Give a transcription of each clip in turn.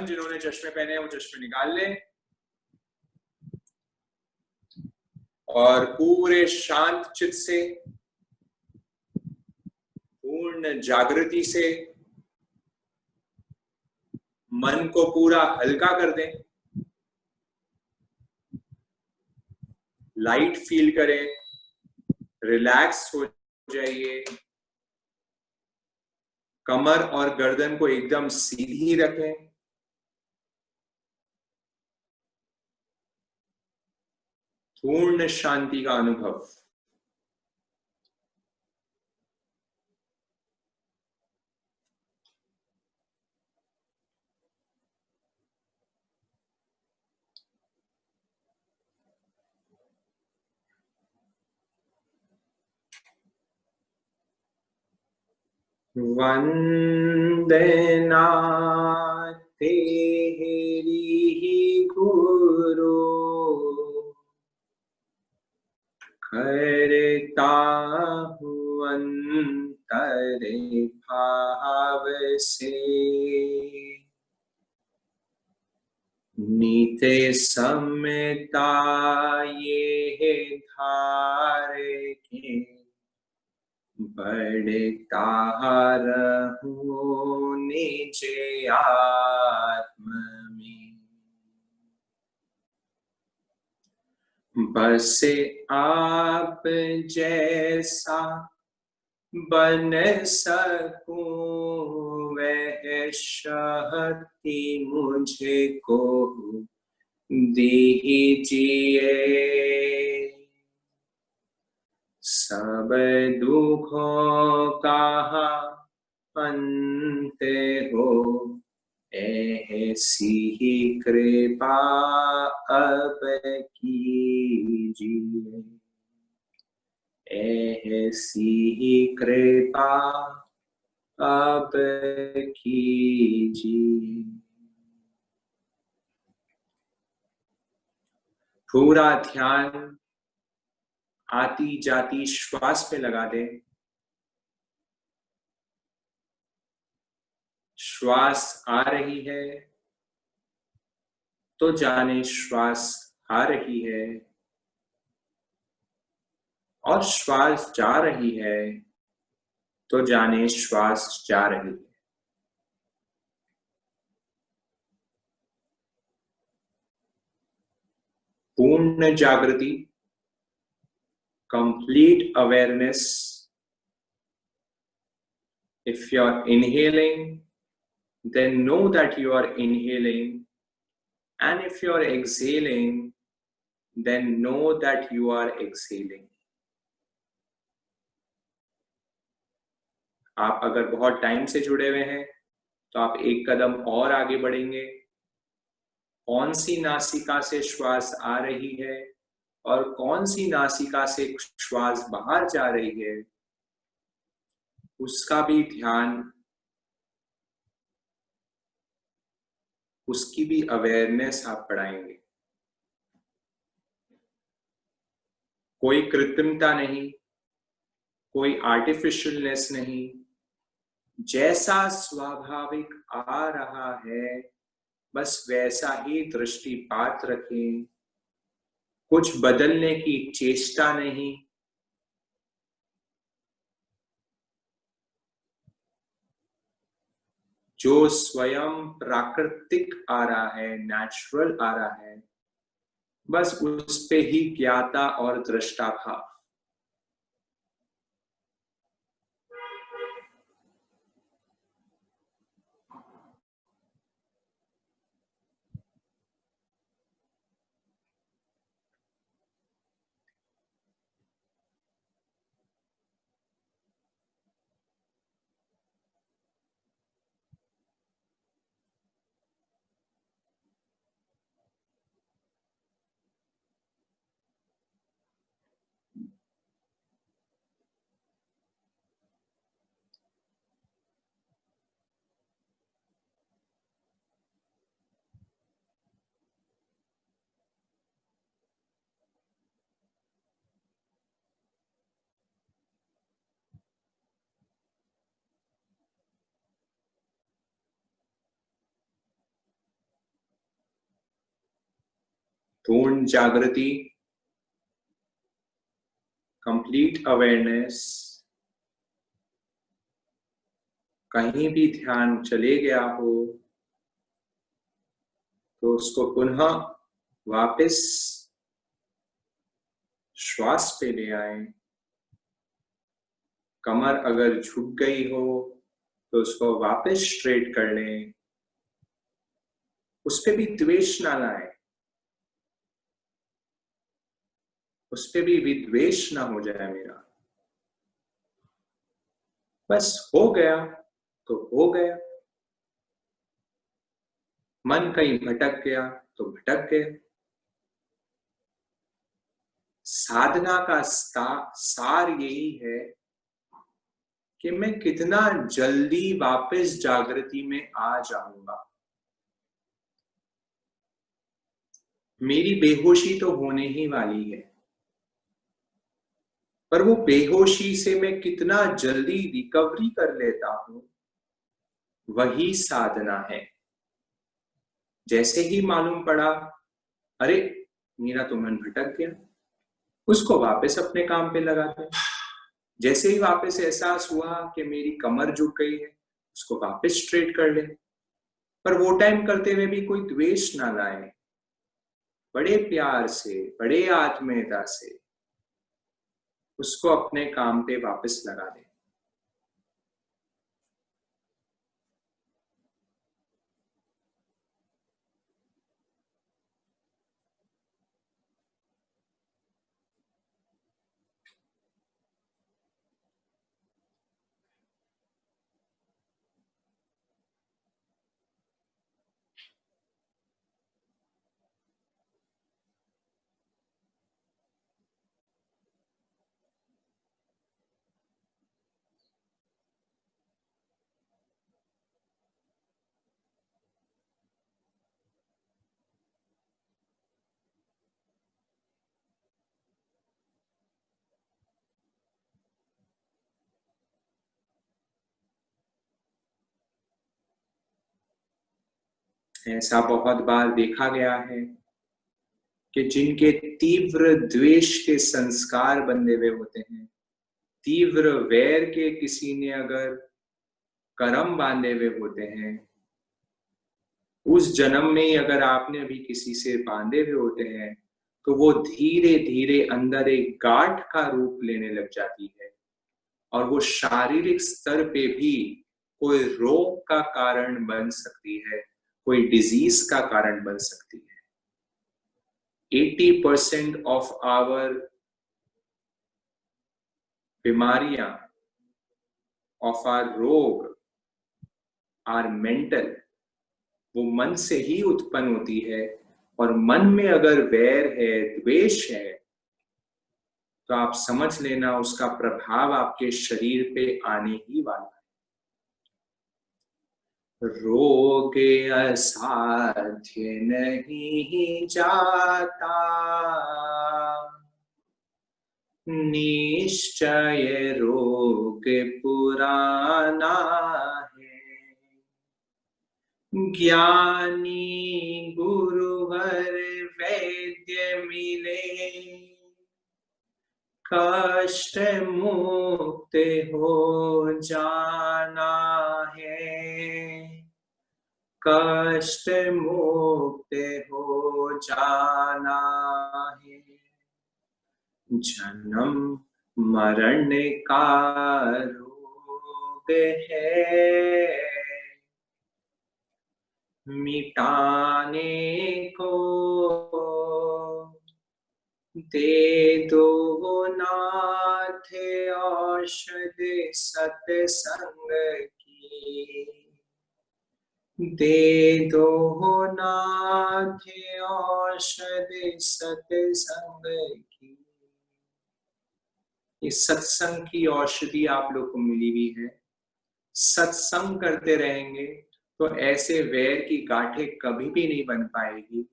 जिन्होंने चश्मे पहने हैं वो चश्मे निकाल लें और पूरे शांत चित्त से, पूर्ण जागृति से मन को पूरा हल्का कर दें। लाइट फील करें, रिलैक्स हो जाइए। कमर और गर्दन को एकदम सीधी रखें। पूर्ण शांति का अनुभव। वंदना तेरी गुरु, करता हूँ अंतर भाव से, नीते समता ये धारे के, बढ़ता रहूं निज आत्म में, बसे आप जैसा बन सकूं वह शक्ति मुझे को दीजिए, सब दुखों का अंत हो ऐसी ही कृपा अब कीजिए, ऐसी ही कृपा अब कीजिए। पूरा ध्यान आती जाती श्वास पे लगा दें। श्वास आ रही है तो जाने श्वास आ रही है, और श्वास जा रही है तो जाने श्वास जा रही है। पूर्ण जागृति, complete awareness. If you are inhaling, then know that you are inhaling, and if you are exhaling, then know that you are exhaling. आप अगर बहुत टाइम से जुड़े हुए हैं तो आप एक कदम और आगे बढ़ेंगे। कौन सी नासिका से श्वास आ रही है और कौन सी नासिका से श्वास बाहर जा रही है, उसका भी ध्यान, उसकी भी अवेयरनेस आप बढ़ाएंगे। कोई कृत्रिमता नहीं, कोई आर्टिफिशियलनेस नहीं, जैसा स्वाभाविक आ रहा है बस वैसा ही दृष्टिपात रखें। कुछ बदलने की चेष्टा नहीं। जो स्वयं प्राकृतिक आ रहा है, नेचुरल आ रहा है, बस उस पे ही ज्ञाता और दृष्टा भाव। पूर्ण जागृति, कंप्लीट अवेयरनेस। कहीं भी ध्यान चले गया हो तो उसको पुनः वापस श्वास पे ले आए। कमर अगर झुक गई हो तो उसको वापस स्ट्रेट कर लें। उस पे भी द्वेष ना लाए, उस पे भी विद्वेष ना हो जाए मेरा। बस हो गया तो हो गया। मन कहीं भटक गया तो भटक गया। साधना का सार यही है कि मैं कितना जल्दी वापस जागृति में आ जाऊंगा। मेरी बेहोशी तो होने ही वाली है, पर वो बेहोशी से मैं कितना जल्दी रिकवरी कर लेता हूं, वही साधना है। जैसे ही मालूम पड़ा, अरे मेरा तो मन भटक गया, उसको वापस अपने काम पे लगा दे। जैसे ही वापस एहसास हुआ कि मेरी कमर झुक गई है, उसको वापस स्ट्रेट कर ले। पर वो टाइम करते हुए भी कोई द्वेष ना लाए, बड़े प्यार से, बड़े आत्मीयता से उसको अपने काम पे वापस लगा दे। ऐसा बहुत बार देखा गया है कि जिनके तीव्र द्वेष के संस्कार बंधे हुए होते हैं, तीव्र वैर के किसी ने अगर कर्म बांधे हुए होते हैं, उस जन्म में ही अगर आपने अभी किसी से बांधे हुए होते हैं, तो वो धीरे धीरे अंदर एक गांठ का रूप लेने लग जाती है और वो शारीरिक स्तर पे भी कोई रोग का कारण बन सकती है, कोई डिजीज का कारण बन सकती है। 80% ऑफ आवर बीमारियां, ऑफ आवर रोग आर मेंटल, वो मन से ही उत्पन्न होती है। और मन में अगर वैर है, द्वेष है, तो आप समझ लेना उसका प्रभाव आपके शरीर पे आने ही वाला है। रोग असाध्य नहीं जाता, निश्चय रोग पुराना है। ज्ञानी गुरुवर वैद्य मिले, कष्ट मुक्त हो जाना है। कष्ट मुक्त हो जाना है। जन्म मरण का रोग है, मिटाने को दे दो नाथ औषधि सत्संग की। दे दो नाथ औषधि सत्संग की। ये सत्संग की औषधि आप लोग को मिली हुई है। सत्संग करते रहेंगे तो ऐसे वैर की गांठें कभी भी नहीं बन पाएगी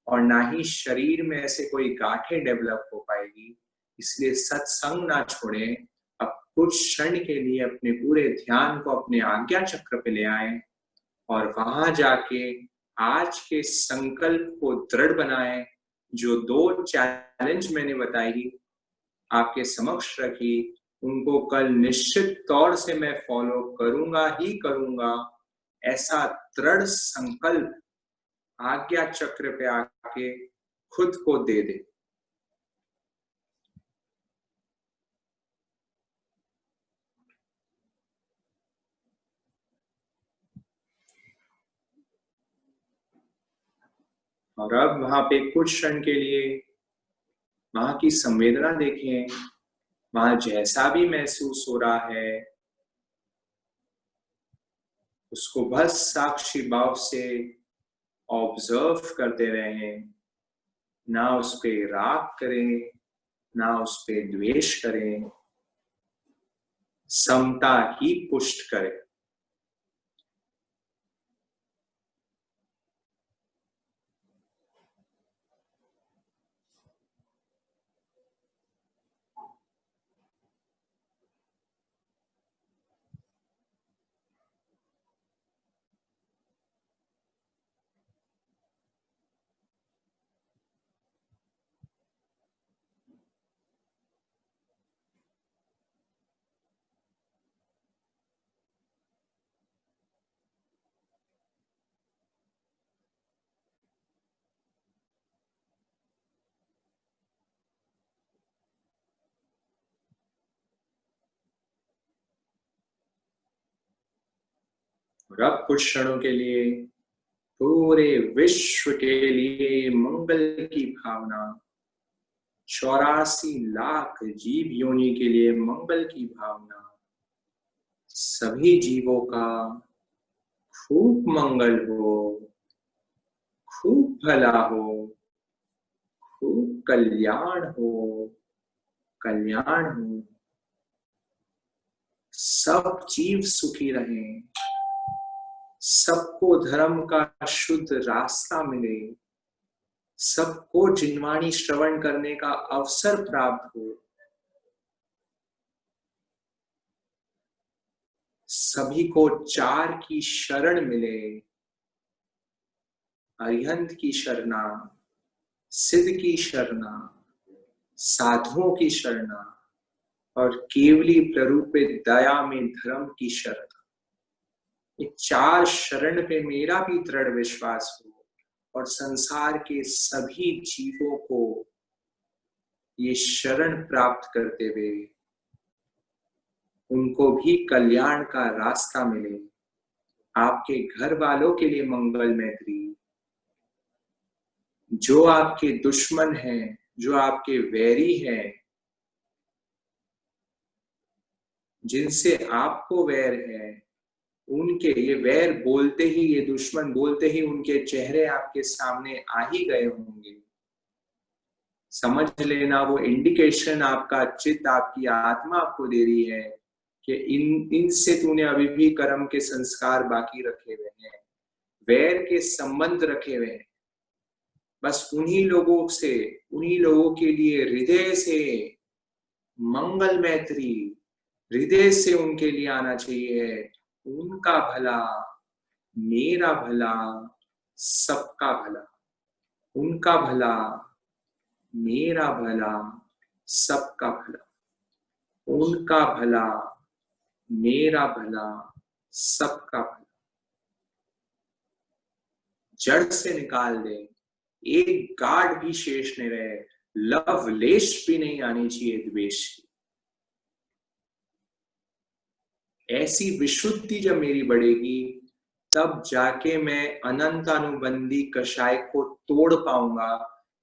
और ना ही शरीर में ऐसे कोई गांठें डेवलप हो पाएगी। इसलिए सत्संग ना छोड़ें। अब कुछ क्षण के लिए अपने पूरे ध्यान को अपने आज्ञा चक्र पे ले आए और वहां जाके आज के संकल्प को दृढ़ बनाएं जो 2 चैलेंज मैंने बताई, आपके समक्ष रखी, उनको कल निश्चित तौर से मैं फॉलो करूंगा ही करूंगा, ऐसा दृढ़ संकल्प आज्ञा चक्र पे आके खुद को दे दे। और अब वहां पे कुछ क्षण के लिए वहां की संवेदना देखें, वहां जैसा भी महसूस हो रहा है उसको बस साक्षी भाव से ऑब्जर्व करते रहें, ना उस पे राग करें, ना उस पे द्वेष करें, समता ही पुष्ट करें। और अब कुछ क्षणों के लिए पूरे विश्व के लिए मंगल की भावना, 84 लाख जीव योनि के लिए मंगल की भावना, सभी जीवों का खूब मंगल हो, खूब भला हो, खूब कल्याण हो, कल्याण हो, सब जीव सुखी रहें, सबको धर्म का शुद्ध रास्ता मिले, सबको जिनवाणी श्रवण करने का अवसर प्राप्त हो, सभी को 4 की शरण मिले, अरिहंत की शरणा, सिद्ध की शरणा, साधुओं की शरणा और केवली प्ररूपित दया में धर्म की शरण। ये 4 शरण पे मेरा भी दृढ़ विश्वास हो और संसार के सभी जीवों को ये शरण प्राप्त करते हुए उनको भी कल्याण का रास्ता मिले, आपके घर वालों के लिए मंगल मैत्री, जो आपके दुश्मन हैं, जो आपके वैरी हैं, जिनसे आपको वैर है, उनके ये वैर बोलते ही, ये दुश्मन बोलते ही उनके चेहरे आपके सामने आ ही गए होंगे। समझ लेना वो इंडिकेशन आपका चित्त, आपकी आत्मा आपको दे रही है कि इनसे तूने अभी भी कर्म के संस्कार बाकी रखे हुए हैं, वैर के संबंध रखे हुए हैं। बस उन्हीं लोगों से, उन्हीं लोगों के लिए हृदय से मंगल मैत्री, हृदय से उनके लिए आना चाहिए। उनका भला, मेरा भला, सबका भला, उनका भला, मेरा भला, सबका भला, उनका भला, मेरा भला, सबका भला। जड़ से निकाल दे, एक गाढ़ भी शेष नहीं रहे, लव लेश भी नहीं आनी चाहिए द्वेष की। ऐसी विशुद्धि जब मेरी बढ़ेगी तब जाके मैं अनंत अनुबंधी कषाय को तोड़ पाऊंगा,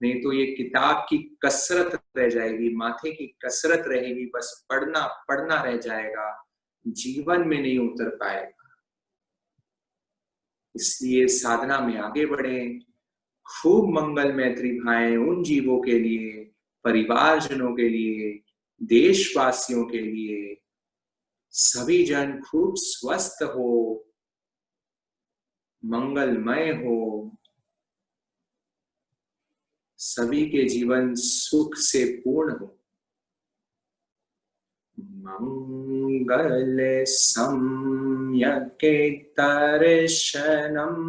नहीं तो ये किताब की कसरत रह जाएगी, माथे की कसरत रहेगी, बस पढ़ना पढ़ना रह जाएगा, जीवन में नहीं उतर पाएगा। इसलिए साधना में आगे बढ़े, खूब मंगल मैत्री भाएं उन जीवों के लिए, परिवारजनों के लिए, देशवासियों के लिए, सभी जन खूब स्वस्थ हो, मंगलमय हो, सभी के जीवन सुख से पूर्ण हो। मंगल सम्यक् दर्शनम्,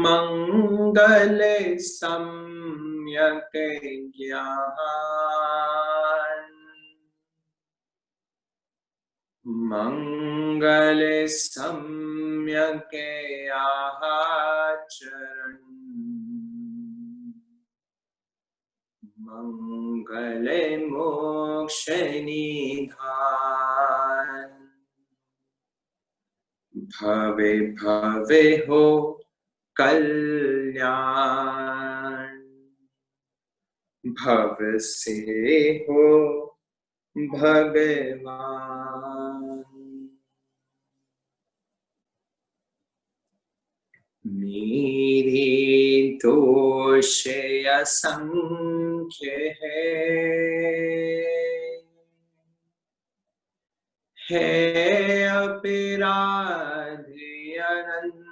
मंगल सम्यक ज्ञान, मंगल सम्यक आचरण, मंगल मोक्ष निधान, भवे भवे हो कल्याण, भव से हो भगवान। मेरे दोष असंख्य है अपराध अनंत,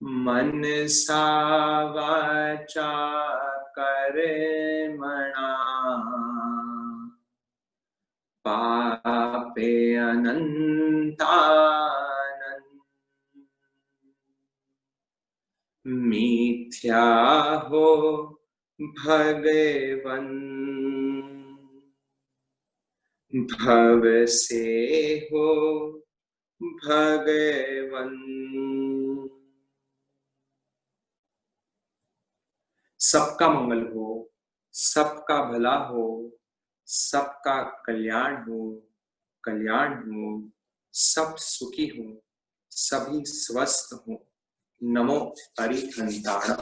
मनसा वाचा कर्मणा पापे अनंतानंत, मिथ्या हो भगवन, भव से हो भगवन। सबका मंगल हो, सबका भला हो, सबका कल्याण हो, सब सुखी हो, सभी स्वस्थ हो। नमो हरिहंताण।